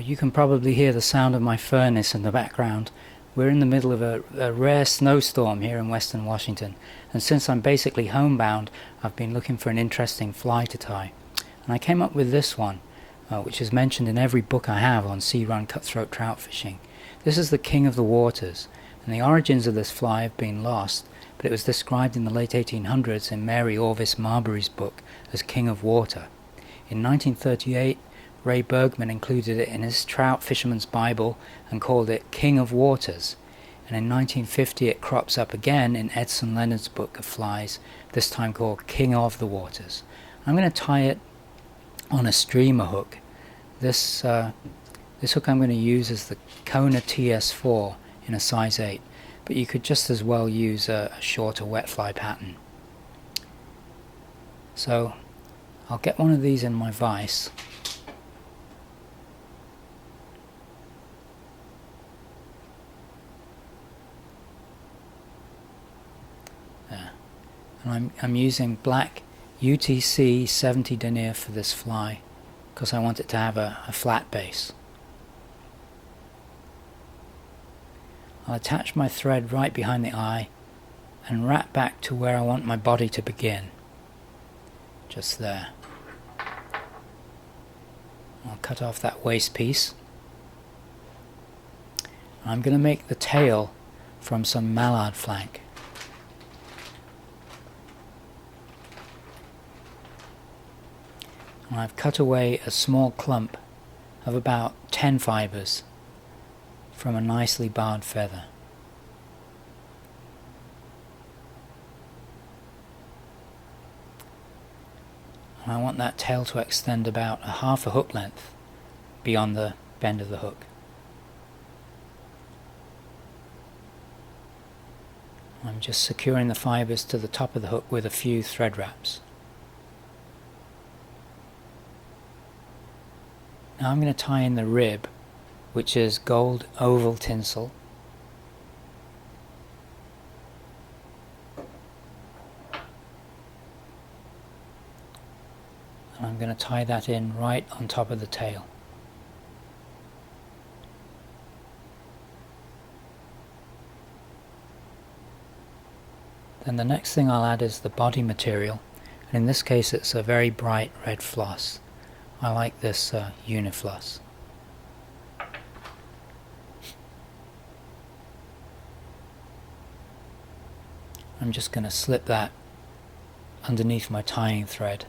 You can probably hear the sound of my furnace in the background. We're in the middle of a rare snowstorm here in Western Washington, and since I'm basically homebound, I've been looking for an interesting fly to tie. And I came up with this one, which is mentioned in every book I have on sea-run cutthroat trout fishing. This is the king of the waters, and the origins of this fly have been lost, but it was described in the late 1800s in Mary Orvis Marbury's book as king of water. In 1938, Ray Bergman included it in his Trout Fisherman's Bible and called it King of Waters. And in 1950 it crops up again in Edson Leonard's book of flies, this time called King of the Waters. I'm going to tie it on a streamer hook. This hook I'm going to use is the Kona TS4 in a size 8, but you could just as well use a shorter wet fly pattern. So I'll get one of these in my vise. And I'm using black UTC 70 denier for this fly because I want it to have a flat base. I'll attach my thread right behind the eye and wrap back to where I want my body to begin. Just there. I'll cut off that waist piece. I'm going to make the tail from some mallard flank. And I've cut away a small clump of about 10 fibers from a nicely barred feather. And I want that tail to extend about a half a hook length beyond the bend of the hook. I'm just securing the fibers to the top of the hook with a few thread wraps. Now I'm going to tie in the rib, which is gold oval tinsel. And I'm going to tie that in right on top of the tail. Then the next thing I'll add is the body material, and in this case it's a very bright red floss. I like this Unifloss. I'm just going to slip that underneath my tying thread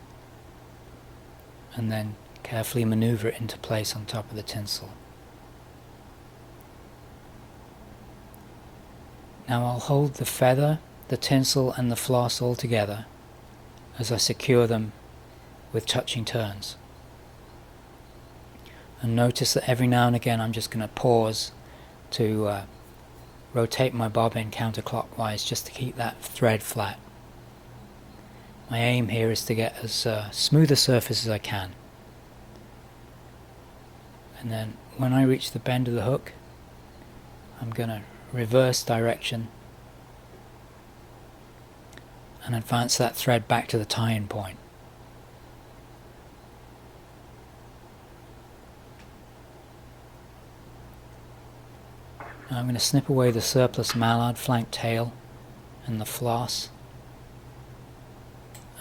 and then carefully maneuver it into place on top of the tinsel. Now I'll hold the feather, the tinsel and the floss all together as I secure them with touching turns. And notice that every now and again I'm just going to pause to rotate my bobbin counterclockwise just to keep that thread flat. My aim here is to get as smooth a surface as I can. And then when I reach the bend of the hook, I'm going to reverse direction and advance that thread back to the tie-in point. Now I'm going to snip away the surplus mallard flank tail and the floss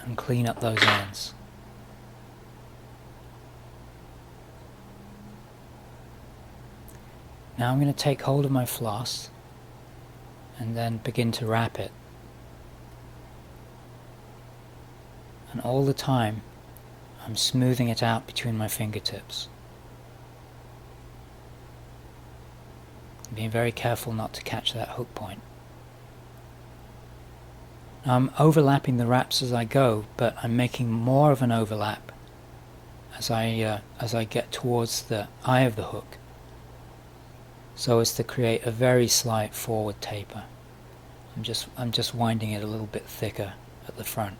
and clean up those ends. Now I'm going to take hold of my floss and then begin to wrap it. And all the time I'm smoothing it out between my fingertips. Being very careful not to catch that hook point. Now I'm overlapping the wraps as I go, but I'm making more of an overlap as I get towards the eye of the hook, so as to create a very slight forward taper. I'm just winding it a little bit thicker at the front.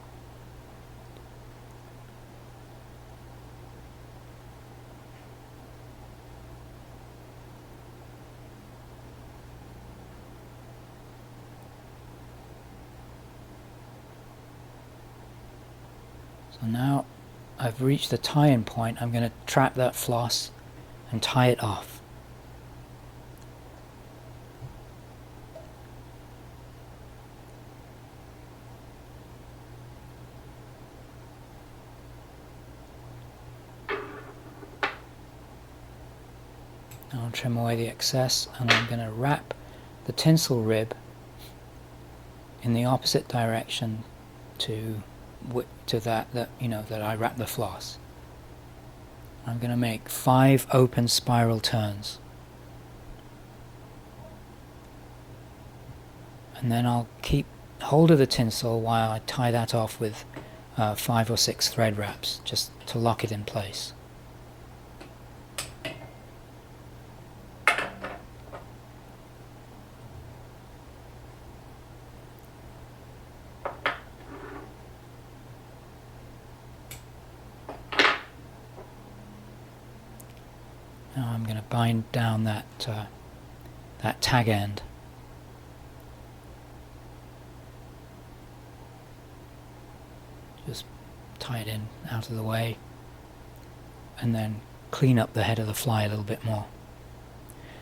So now I've reached the tie-in point. I'm going to trap that floss and tie it off. I'll trim away the excess, and I'm going to wrap the tinsel rib in the opposite direction to that I wrap the floss. I'm going to make 5 open spiral turns, and then I'll keep hold of the tinsel while I tie that off with 5 or 6 thread wraps, just to lock it in place. Now I'm going to bind down that tag end. Just tie it in out of the way, and then clean up the head of the fly a little bit more.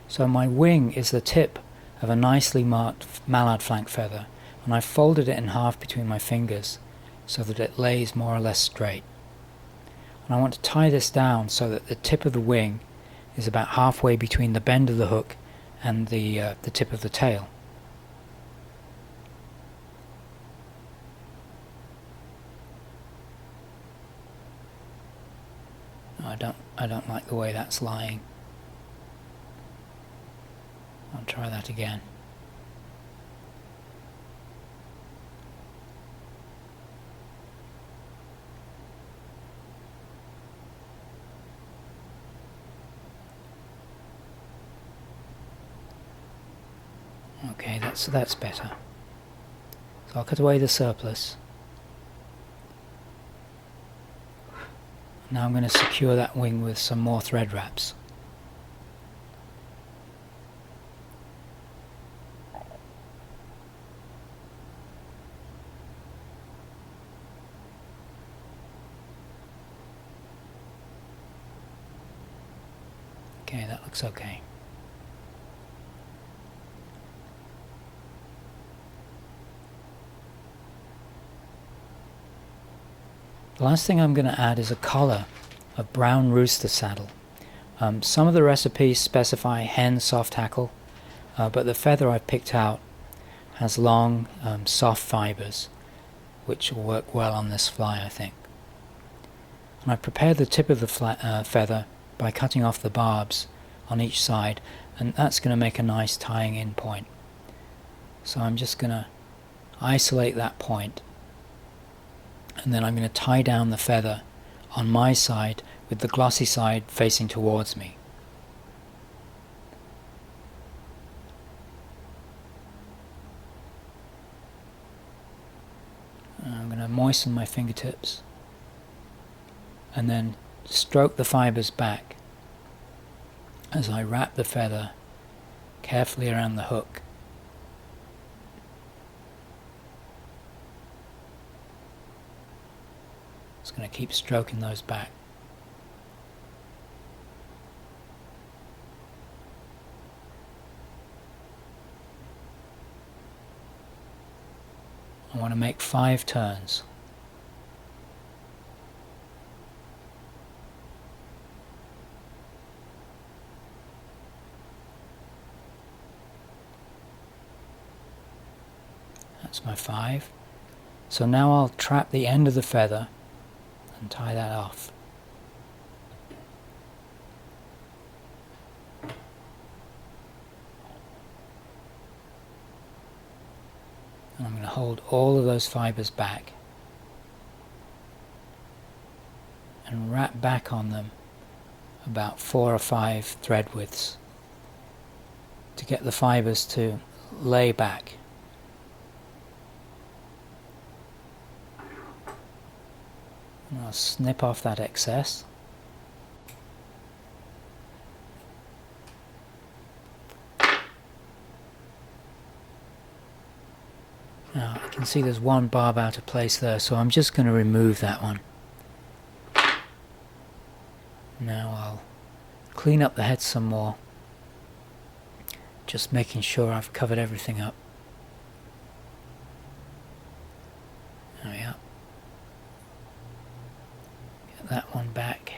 So my wing is the tip of a nicely marked mallard flank feather, and I've folded it in half between my fingers so that it lays more or less straight. And I want to tie this down so that the tip of the wing is about halfway between the bend of the hook and the tip of the tail. I don't like the way that's lying. I'll try that again. Okay, that's better. So I'll cut away the surplus. Now I'm going to secure that wing with some more thread wraps. Okay, that looks okay. The last thing I'm going to add is a collar of brown rooster saddle. Some of the recipes specify hen soft hackle, but the feather I've picked out has long, soft fibers, which will work well on this fly, I think. And I prepared the tip of the feather by cutting off the barbs on each side, and that's going to make a nice tying in point. So I'm just going to isolate that point, and then I'm going to tie down the feather on my side with the glossy side facing towards me. I'm going to moisten my fingertips and then stroke the fibers back as I wrap the feather carefully around the hook. Just going to keep stroking those back. I want to make 5 turns. That's my 5. So now I'll trap the end of the feather and tie that off. And I'm going to hold all of those fibers back and wrap back on them about 4 or 5 thread widths to get the fibers to lay back. And I'll snip off that excess. Now I can see there's one barb out of place there, so I'm just going to remove that one. Now I'll clean up the head some more, just making sure I've covered everything up. There we are. Get that one back.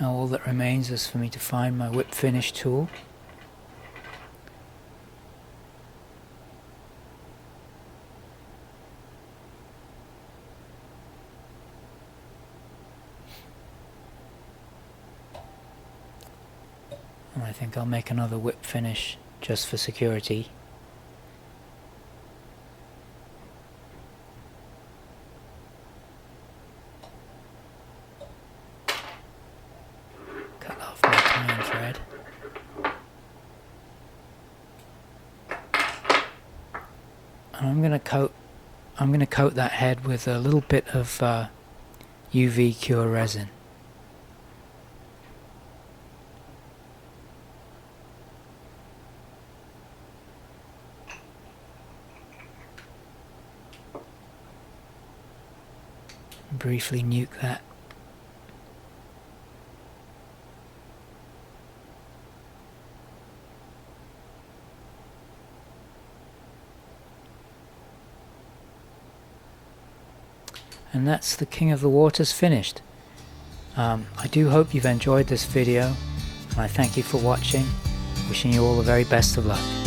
Now all that remains is for me to find my whip finish tool. And I think I'll make another whip finish just for security. Cut off my tying thread. And I'm going to coat that head with a little bit of UV cure resin. Briefly nuke that. And that's the King of the Waters finished. I do hope you've enjoyed this video, and I thank you for watching. Wishing you all the very best of luck.